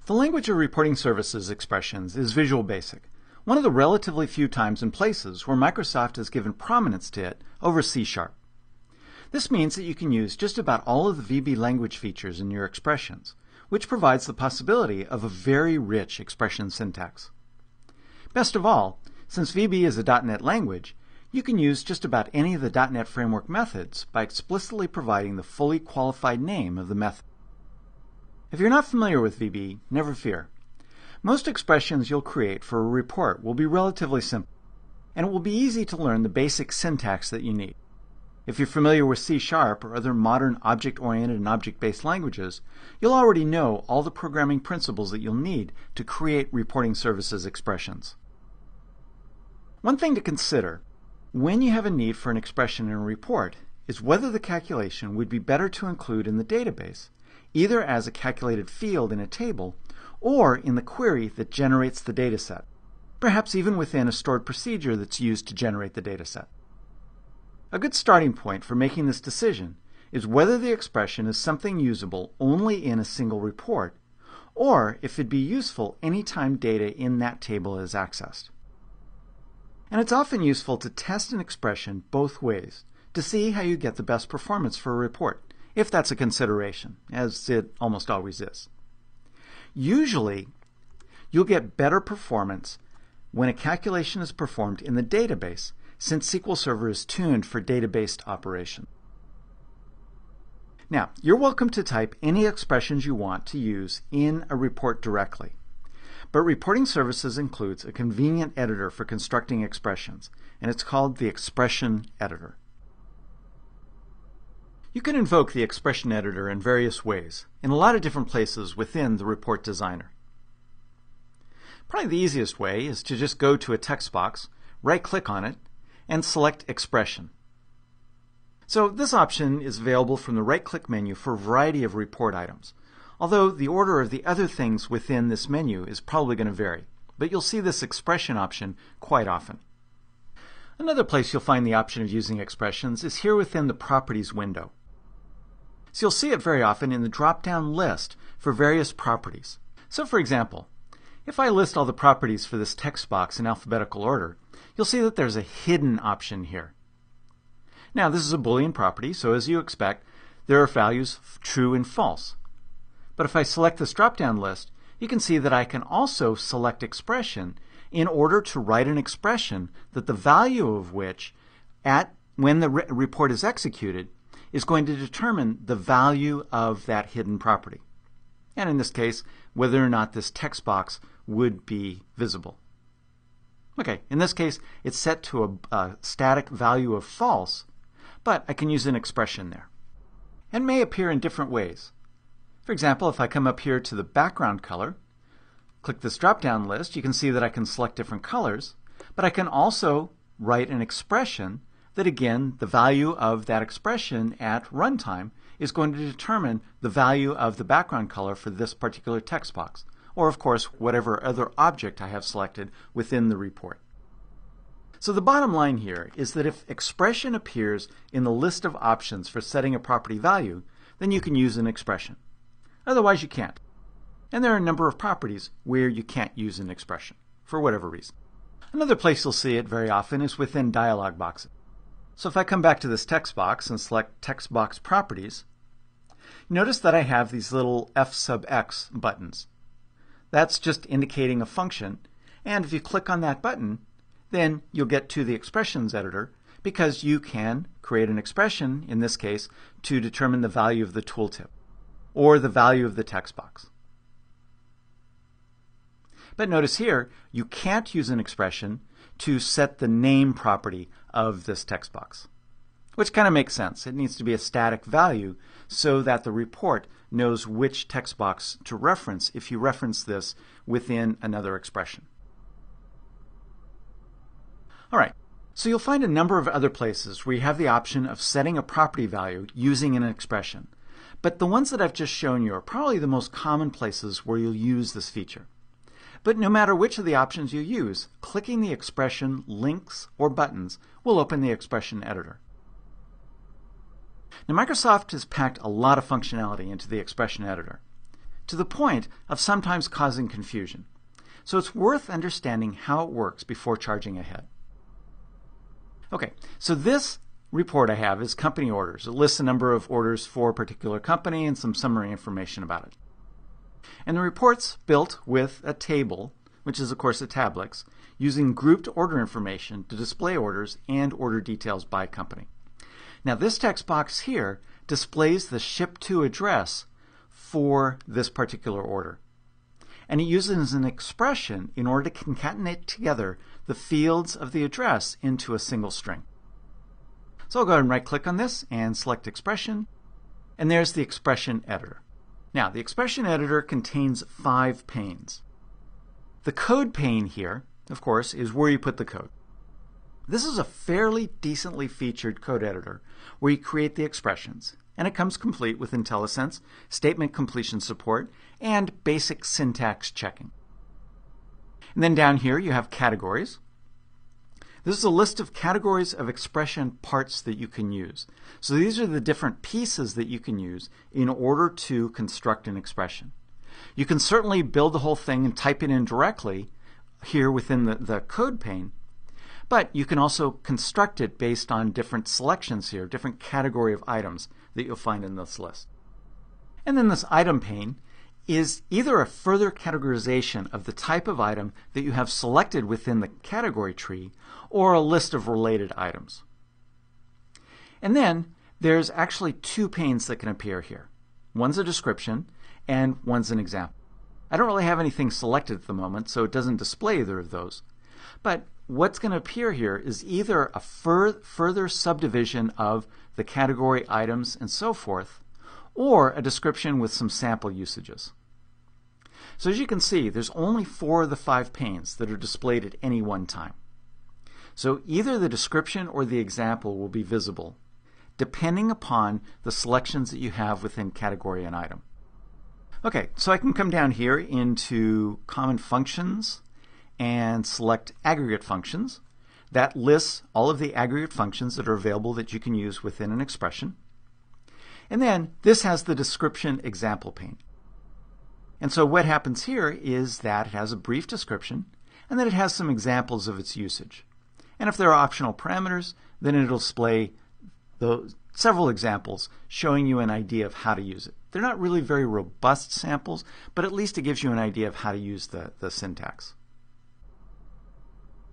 The language of reporting services expressions is Visual Basic, one of the relatively few times and places where Microsoft has given prominence to it over C#. This means that you can use just about all of the VB language features in your expressions, which provides the possibility of a very rich expression syntax. Best of all, since VB is a .NET language, you can use just about any of the .NET Framework methods by explicitly providing the fully qualified name of the method. If you're not familiar with VB, never fear. Most expressions you'll create for a report will be relatively simple, and it will be easy to learn the basic syntax that you need. If you're familiar with C# or other modern object-oriented and object-based languages, you'll already know all the programming principles that you'll need to create reporting services expressions. One thing to consider when you have a need for an expression in a report is whether the calculation would be better to include in the database, either as a calculated field in a table or in the query that generates the dataset, perhaps even within a stored procedure that's used to generate the dataset. A good starting point for making this decision is whether the expression is something usable only in a single report, or if it'd be useful anytime data in that table is accessed. And it's often useful to test an expression both ways to see how you get the best performance for a report, if that's a consideration, as it almost always is. Usually, you'll get better performance when a calculation is performed in the database, since SQL Server is tuned for data-based operation. Now, you're welcome to type any expressions you want to use in a report directly. But Reporting Services includes a convenient editor for constructing expressions, and it's called the Expression Editor. You can invoke the Expression Editor in various ways, in a lot of different places within the Report Designer. Probably the easiest way is to just go to a text box, right-click on it, and select Expression. So this option is available from the right-click menu for a variety of report items, although the order of the other things within this menu is probably going to vary, but you'll see this expression option quite often. Another place you'll find the option of using expressions is here within the Properties window. So you'll see it very often in the drop-down list for various properties. So for example, if I list all the properties for this text box in alphabetical order, you'll see that there's a hidden option here. Now this is a Boolean property, so as you expect, there are values true and false. But if I select this drop-down list, you can see that I can also select expression in order to write an expression that the value of which, when the report is executed, is going to determine the value of that hidden property. And in this case, whether or not this text box would be visible. Okay, in this case, it's set to a static value of false, but I can use an expression there. And may appear in different ways. For example, if I come up here to the background color, click this drop-down list, you can see that I can select different colors, but I can also write an expression that, again, the value of that expression at runtime is going to determine the value of the background color for this particular text box, or of course, whatever other object I have selected within the report. So the bottom line here is that if expression appears in the list of options for setting a property value, then you can use an expression. Otherwise, you can't. And there are a number of properties where you can't use an expression, for whatever reason. Another place you'll see it very often is within dialog boxes. So if I come back to this text box and select Text Box Properties, notice that I have these little F sub X buttons. That's just indicating a function, and if you click on that button, then you'll get to the Expressions Editor, because you can create an expression, in this case, to determine the value of the tooltip, or the value of the text box. But notice here, you can't use an expression to set the name property of this text box, which kind of makes sense. It needs to be a static value so that the report knows which text box to reference if you reference this within another expression. All right, so you'll find a number of other places where you have the option of setting a property value using an expression. But the ones that I've just shown you are probably the most common places where you'll use this feature. But no matter which of the options you use, clicking the expression, links, or buttons will open the Expression Editor. Now Microsoft has packed a lot of functionality into the Expression Editor. to the point of sometimes causing confusion. So it's worth understanding how it works before charging ahead. Okay, so this report I have is company orders. It lists a number of orders for a particular company and some summary information about it. And the report's built with a table, which is of course a tablix, using grouped order information to display orders and order details by company. Now this text box here displays the ship to address for this particular order. And it uses an expression in order to concatenate together the fields of the address into a single string. So I'll go ahead and right-click on this and select Expression, and there's the expression editor. Now, the expression editor contains 5 panes. The code pane here, of course, is where you put the code. This is a fairly decently featured code editor where you create the expressions, and it comes complete with IntelliSense, statement completion support, and basic syntax checking. And then down here you have categories. This is a list of categories of expression parts that you can use. So these are the different pieces that you can use in order to construct an expression. You can certainly build the whole thing and type it in directly here within the code pane, but you can also construct it based on different selections here, different category of items that you'll find in this list. And then this item pane is either a further categorization of the type of item that you have selected within the category tree or a list of related items. And then there's actually 2 panes that can appear here. One's a description and one's an example. I don't really have anything selected at the moment, so it doesn't display either of those. But what's going to appear here is either a further subdivision of the category items and so forth, or a description with some sample usages. So as you can see, there's only 4 of the 5 panes that are displayed at any one time. So either the description or the example will be visible, depending upon the selections that you have within category and item. Okay, so I can come down here into Common Functions and select Aggregate Functions. That lists all of the aggregate functions that are available that you can use within an expression. And then this has the description example pane. And so what happens here is that it has a brief description and then it has some examples of its usage. And if there are optional parameters, then it'll display several examples showing you an idea of how to use it. They're not really very robust samples, but at least it gives you an idea of how to use the syntax.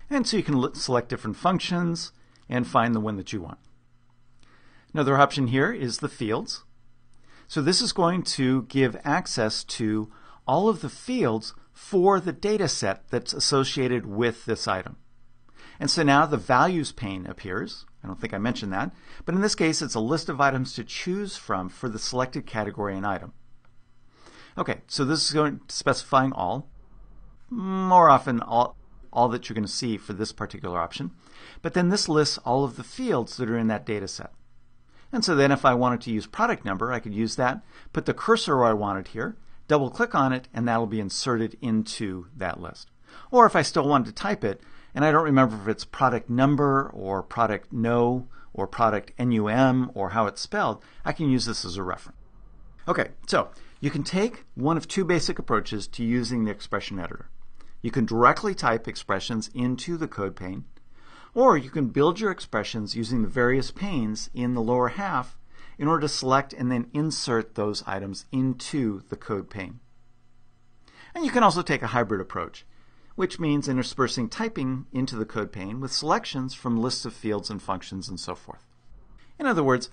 And so you can select different functions and find the one that you want. Another option here is the fields. So this is going to give access to all of the fields for the data set that's associated with this item. And so now the values pane appears. I don't think I mentioned that, but in this case it's a list of items to choose from for the selected category and item. Okay, so this is going to specifying all. More often all that you're going to see for this particular option. But then this lists all of the fields that are in that data set. And so then if I wanted to use product number, I could use that, put the cursor where I wanted here, double click on it, and that'll be inserted into that list. Or if I still wanted to type it, and I don't remember if it's product number or product no or product NUM or how it's spelled, I can use this as a reference. Okay, so you can take one of 2 basic approaches to using the expression editor. You can directly type expressions into the code pane, or you can build your expressions using the various panes in the lower half in order to select and then insert those items into the code pane. And you can also take a hybrid approach, which means interspersing typing into the code pane with selections from lists of fields and functions and so forth. In other words,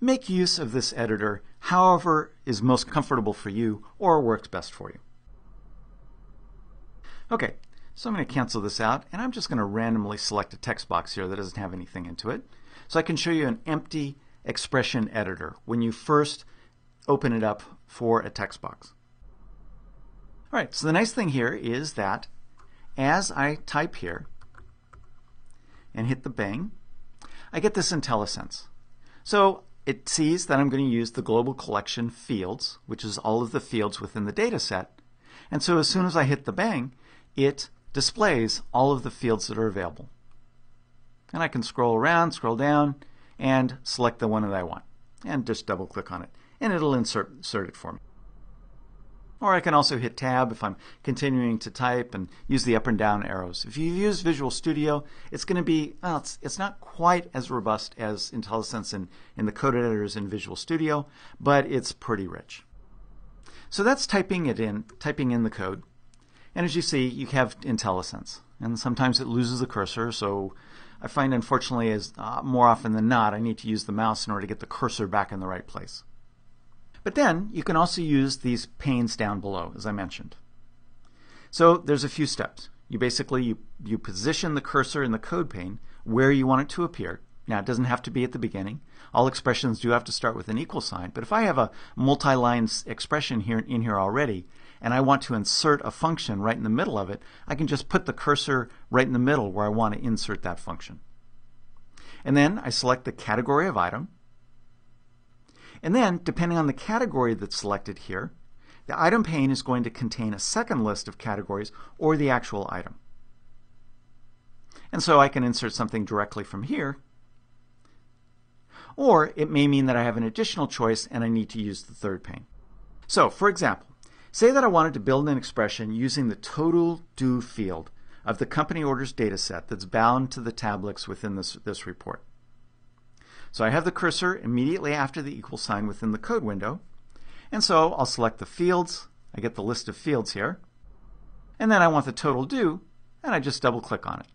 make use of this editor however is most comfortable for you or works best for you. Okay, so I'm going to cancel this out, and I'm just going to randomly select a text box here that doesn't have anything into it. So I can show you an empty expression editor when you first open it up for a text box. All right, so the nice thing here is that as I type here and hit the bang, I get this IntelliSense. So it sees that I'm going to use the global collection fields, which is all of the fields within the data set. And so as soon as I hit the bang, it displays all of the fields that are available. And I can scroll around, scroll down, and select the one that I want. And just double click on it. And it'll insert it for me. Or I can also hit Tab if I'm continuing to type and use the up and down arrows. If you use Visual Studio, it's going to be, well, it's not quite as robust as IntelliSense in the code editors in Visual Studio, but it's pretty rich. So that's typing in the code. And as you see, you have IntelliSense. And sometimes it loses the cursor, so I find, unfortunately, more often than not, I need to use the mouse in order to get the cursor back in the right place. But then you can also use these panes down below, as I mentioned. So there's a few steps. You basically you position the cursor in the code pane where you want it to appear. Now, it doesn't have to be at the beginning. All expressions do have to start with an equal sign. But if I have a multi-line expression in here already, and I want to insert a function right in the middle of it, I can just put the cursor right in the middle where I want to insert that function. And then I select the category of item. And then, depending on the category that's selected here, the item pane is going to contain a second list of categories or the actual item. And so I can insert something directly from here. Or it may mean that I have an additional choice and I need to use the third pane. So, for example, say that I wanted to build an expression using the total due field of the company orders data set that's bound to the tablets within this report. So I have the cursor immediately after the equal sign within the code window. And so I'll select the fields. I get the list of fields here. And then I want the total due, and I just double click on it.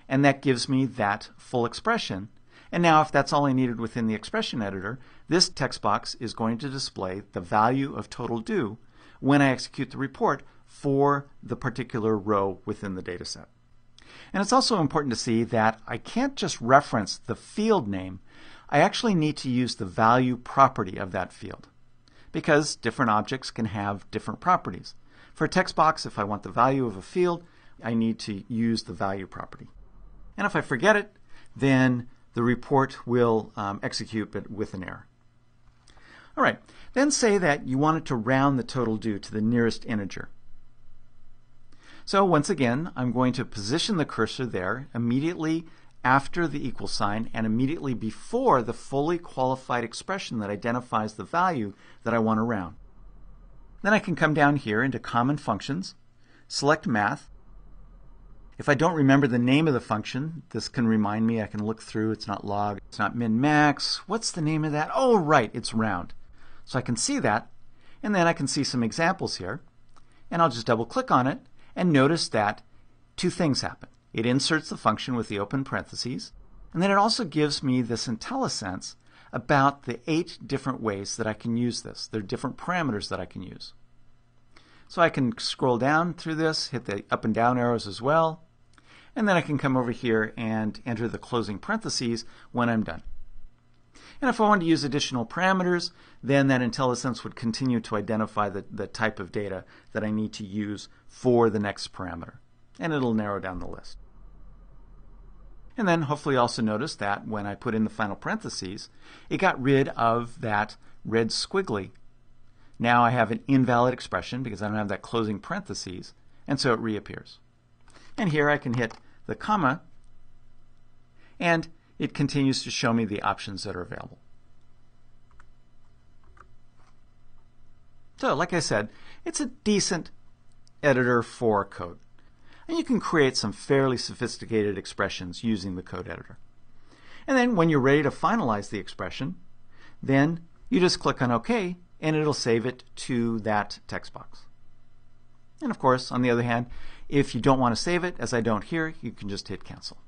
And that gives me that full expression. And now if that's all I needed within the expression editor, this text box is going to display the value of total due when I execute the report for the particular row within the data set. And it's also important to see that I can't just reference the field name. I actually need to use the value property of that field, because different objects can have different properties. For a text box, if I want the value of a field, I need to use the value property. And if I forget it, then the report will execute but with an error. All right, then say that you wanted to round the total due to the nearest integer. So once again, I'm going to position the cursor there immediately after the equal sign and immediately before the fully qualified expression that identifies the value that I want to round. Then I can come down here into Common Functions, select Math. If I don't remember the name of the function, this can remind me. I can look through. It's not log, it's not min-max. What's the name of that? Oh, right, it's round. So I can see that, and then I can see some examples here. And I'll just double click on it and notice that two things happen. It inserts the function with the open parentheses, and then it also gives me this IntelliSense about the 8 different ways that I can use this. There are different parameters that I can use. So I can scroll down through this, hit the up and down arrows as well, and then I can come over here and enter the closing parentheses when I'm done. And if I wanted to use additional parameters, then that IntelliSense would continue to identify the type of data that I need to use for the next parameter, and it'll narrow down the list. And then hopefully also notice that when I put in the final parentheses, it got rid of that red squiggly. Now I have an invalid expression because I don't have that closing parentheses, and so it reappears. And here I can hit the comma, and it continues to show me the options that are available. So, like I said, it's a decent editor for code. And you can create some fairly sophisticated expressions using the code editor. And then when you're ready to finalize the expression, then you just click on OK, and it'll save it to that text box. And of course, on the other hand, if you don't want to save it, as I don't here, you can just hit cancel.